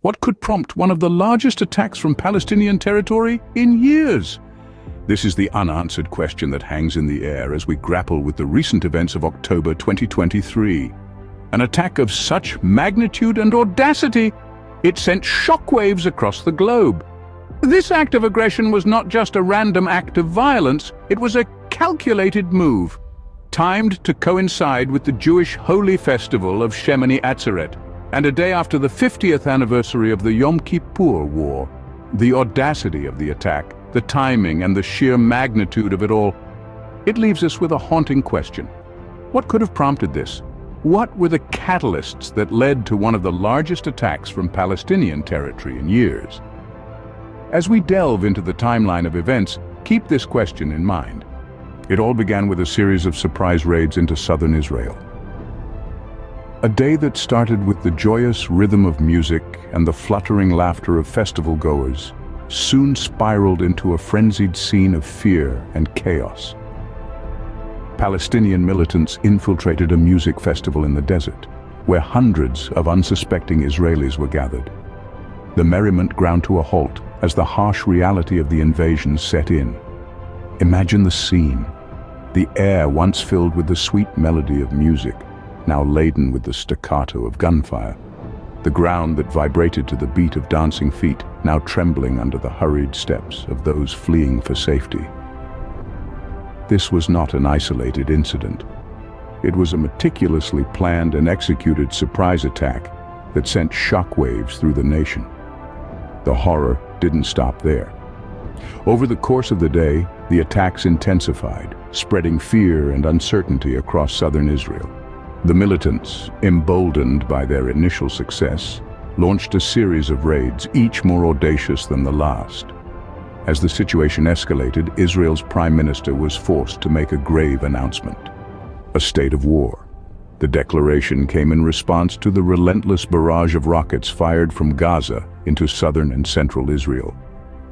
What could prompt one of the largest attacks from Palestinian territory in years? This is the unanswered question that hangs in the air as we grapple with the recent events of October 2023. An attack of such magnitude and audacity, it sent shockwaves across the globe. This act of aggression was not just a random act of violence, it was a calculated move, timed to coincide with the Jewish holy festival of Shemini Atzeret, and a day after the 50th anniversary of the Yom Kippur War. The audacity of the attack, the timing and the sheer magnitude of it all, it leaves us with a haunting question. What could have prompted this? What were the catalysts that led to one of the largest attacks from Palestinian territory in years? As we delve into the timeline of events, keep this question in mind. It all began with a series of surprise raids into southern Israel. A day that started with the joyous rhythm of music and the fluttering laughter of festival goers soon spiraled into a frenzied scene of fear and chaos. Palestinian militants infiltrated a music festival in the desert, where hundreds of unsuspecting Israelis were gathered. The merriment ground to a halt as the harsh reality of the invasion set in. Imagine the scene. The air once filled with the sweet melody of music, now laden with the staccato of gunfire. The ground that vibrated to the beat of dancing feet, now trembling under the hurried steps of those fleeing for safety. This was not an isolated incident. It was a meticulously planned and executed surprise attack that sent shockwaves through the nation. The horror didn't stop there. Over the course of the day, the attacks intensified, spreading fear and uncertainty across southern Israel. The militants, emboldened by their initial success, launched a series of raids, each more audacious than the last. As the situation escalated, Israel's prime minister was forced to make a grave announcement: a state of war. The declaration came in response to the relentless barrage of rockets fired from Gaza into southern and central Israel.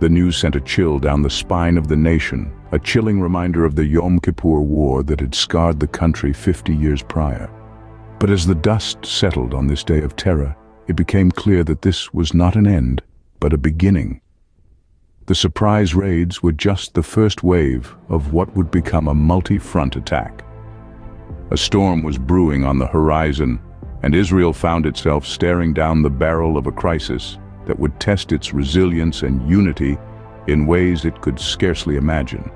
The news sent a chill down the spine of the nation, a chilling reminder of the Yom Kippur War that had scarred the country 50 years prior. But as the dust settled on this day of terror, it became clear that this was not an end, but a beginning. The surprise raids were just the first wave of what would become a multi-front attack. A storm was brewing on the horizon, and Israel found itself staring down the barrel of a crisis that would test its resilience and unity in ways it could scarcely imagine.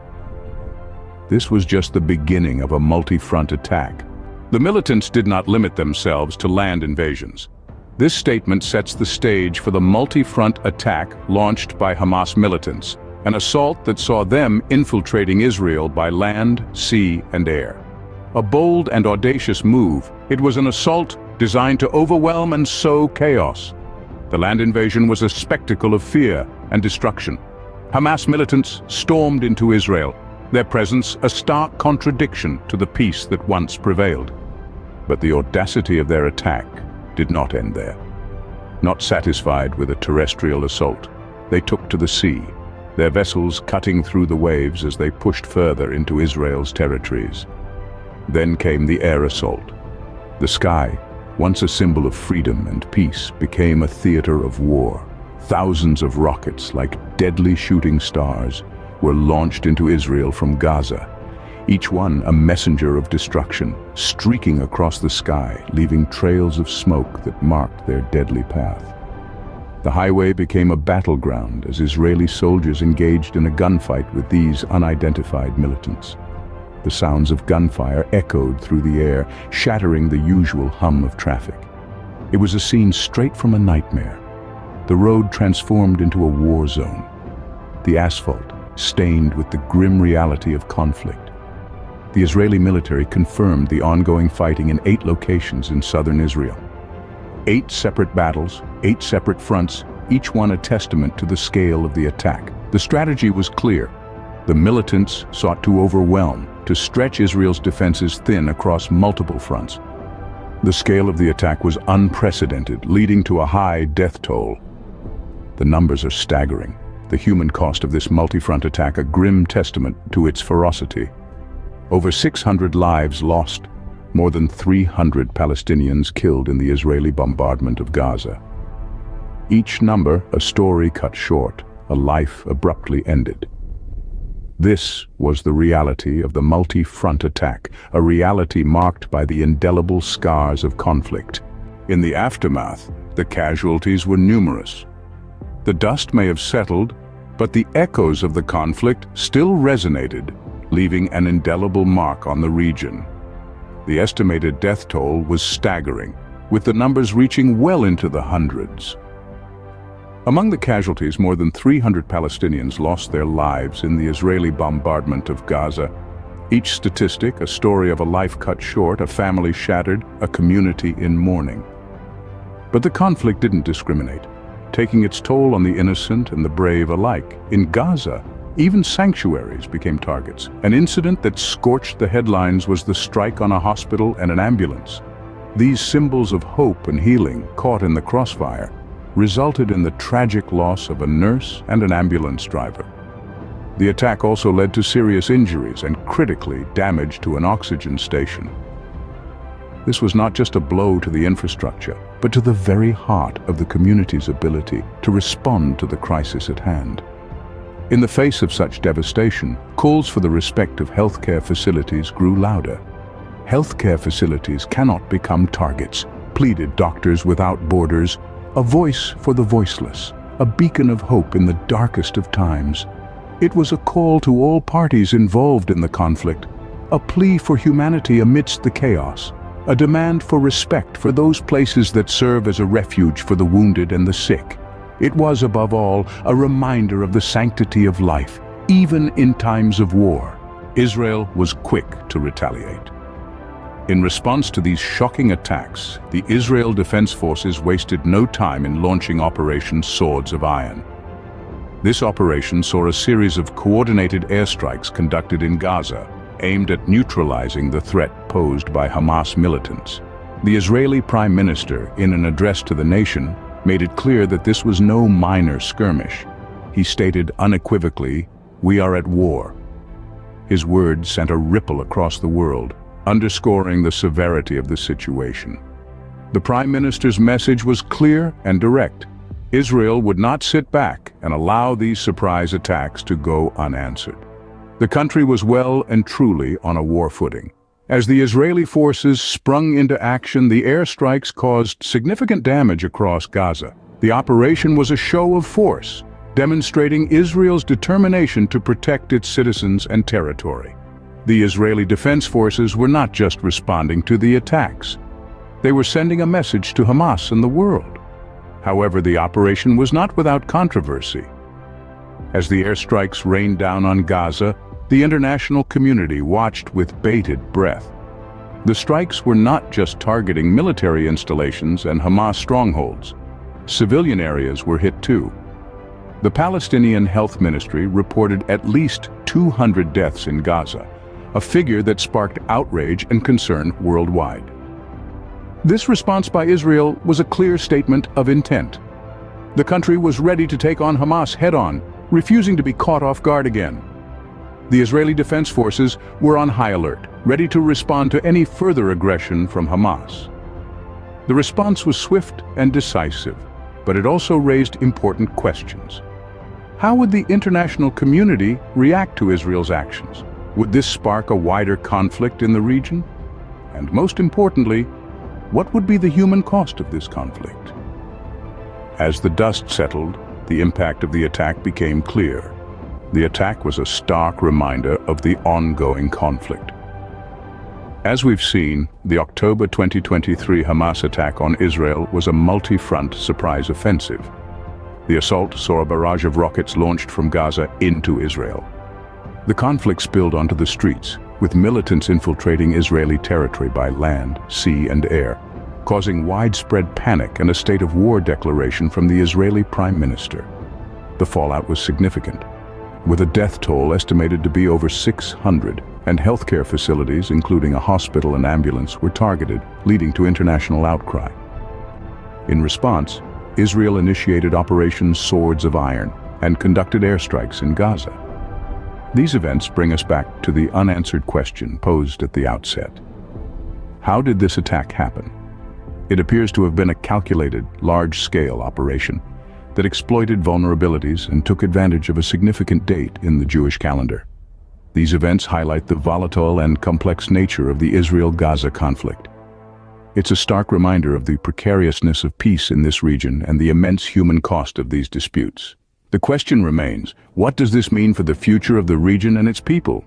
This was just the beginning of a multi-front attack. The militants did not limit themselves to land invasions. This statement sets the stage for the multi-front attack launched by Hamas militants, an assault that saw them infiltrating Israel by land, sea, and air. A bold and audacious move, it was an assault designed to overwhelm and sow chaos. The land invasion was a spectacle of fear and destruction. Hamas militants stormed into Israel, their presence a stark contradiction to the peace that once prevailed. But the audacity of their attack did not end there. Not satisfied with a terrestrial assault, they took to the sea, their vessels cutting through the waves as they pushed further into Israel's territories. Then came the air assault. The sky, once a symbol of freedom and peace, became a theater of war. Thousands of rockets, like deadly shooting stars, were launched into Israel from Gaza, each one a messenger of destruction, streaking across the sky, leaving trails of smoke that marked their deadly path. The highway became a battleground as Israeli soldiers engaged in a gunfight with these unidentified militants. The sounds of gunfire echoed through the air, shattering the usual hum of traffic. It was a scene straight from a nightmare. The road transformed into a war zone, the asphalt stained with the grim reality of conflict. The Israeli military confirmed the ongoing fighting in 8 locations in southern Israel. 8 separate battles, 8 separate fronts, each one a testament to the scale of the attack. The strategy was clear. The militants sought to overwhelm, to stretch Israel's defenses thin across multiple fronts. The scale of the attack was unprecedented, leading to a high death toll. The numbers are staggering. The human cost of this multi-front attack a grim testament to its ferocity. Over 600 lives lost, more than 300 Palestinians killed in the Israeli bombardment of Gaza. Each number a story cut short, a life abruptly ended. This was the reality of the multi-front attack, a reality marked by the indelible scars of conflict. In the aftermath, the casualties were numerous. The dust may have settled, but the echoes of the conflict still resonated, leaving an indelible mark on the region. The estimated death toll was staggering, with the numbers reaching well into the hundreds. Among the casualties, more than 300 Palestinians lost their lives in the Israeli bombardment of Gaza. Each statistic, a story of a life cut short, a family shattered, a community in mourning. But the conflict didn't discriminate, taking its toll on the innocent and the brave alike. In Gaza, even sanctuaries became targets. An incident that scorched the headlines was the strike on a hospital and an ambulance. These symbols of hope and healing, caught in the crossfire, resulted in the tragic loss of a nurse and an ambulance driver. The attack also led to serious injuries and critically damage to an oxygen station. This was not just a blow to the infrastructure, but to the very heart of the community's ability to respond to the crisis at hand. In the face of such devastation, calls for the respect of healthcare facilities grew louder. Healthcare facilities cannot become targets, pleaded Doctors Without Borders, a voice for the voiceless, a beacon of hope in the darkest of times. It was a call to all parties involved in the conflict, a plea for humanity amidst the chaos, a demand for respect for those places that serve as a refuge for the wounded and the sick. It was, above all, a reminder of the sanctity of life, even in times of war. Israel was quick to retaliate. In response to these shocking attacks, the Israel Defense Forces wasted no time in launching Operation Swords of Iron. This operation saw a series of coordinated airstrikes conducted in Gaza, aimed at neutralizing the threat posed by Hamas militants. The Israeli Prime Minister, in an address to the nation, made it clear that this was no minor skirmish. He stated unequivocally, "We are at war." His words sent a ripple across the world, underscoring the severity of the situation. The Prime Minister's message was clear and direct. Israel would not sit back and allow these surprise attacks to go unanswered. The country was well and truly on a war footing. As the Israeli forces sprung into action, the airstrikes caused significant damage across Gaza. The operation was a show of force, demonstrating Israel's determination to protect its citizens and territory. The Israeli Defense Forces were not just responding to the attacks. They were sending a message to Hamas and the world. However, the operation was not without controversy. As the airstrikes rained down on Gaza, the international community watched with bated breath. The strikes were not just targeting military installations and Hamas strongholds. Civilian areas were hit too. The Palestinian Health Ministry reported at least 200 deaths in Gaza, a figure that sparked outrage and concern worldwide. This response by Israel was a clear statement of intent. The country was ready to take on Hamas head-on, refusing to be caught off guard again. The Israeli Defense Forces were on high alert, ready to respond to any further aggression from Hamas. The response was swift and decisive, but it also raised important questions. How would the international community react to Israel's actions? Would this spark a wider conflict in the region? And most importantly, what would be the human cost of this conflict? As the dust settled, the impact of the attack became clear. The attack was a stark reminder of the ongoing conflict. As we've seen, the October 2023 Hamas attack on Israel was a multi-front surprise offensive. The assault saw a barrage of rockets launched from Gaza into Israel. The conflict spilled onto the streets, with militants infiltrating Israeli territory by land, sea, and air, causing widespread panic and a state of war declaration from the Israeli Prime Minister. The fallout was significant, with a death toll estimated to be over 600, and healthcare facilities, including a hospital and ambulance, were targeted, leading to international outcry. In response, Israel initiated Operation Swords of Iron and conducted airstrikes in Gaza. These events bring us back to the unanswered question posed at the outset. How did this attack happen? It appears to have been a calculated, large-scale operation, that exploited vulnerabilities and took advantage of a significant date in the Jewish calendar. These events highlight the volatile and complex nature of the Israel-Gaza conflict. It's a stark reminder of the precariousness of peace in this region and the immense human cost of these disputes. The question remains, what does this mean for the future of the region and its people?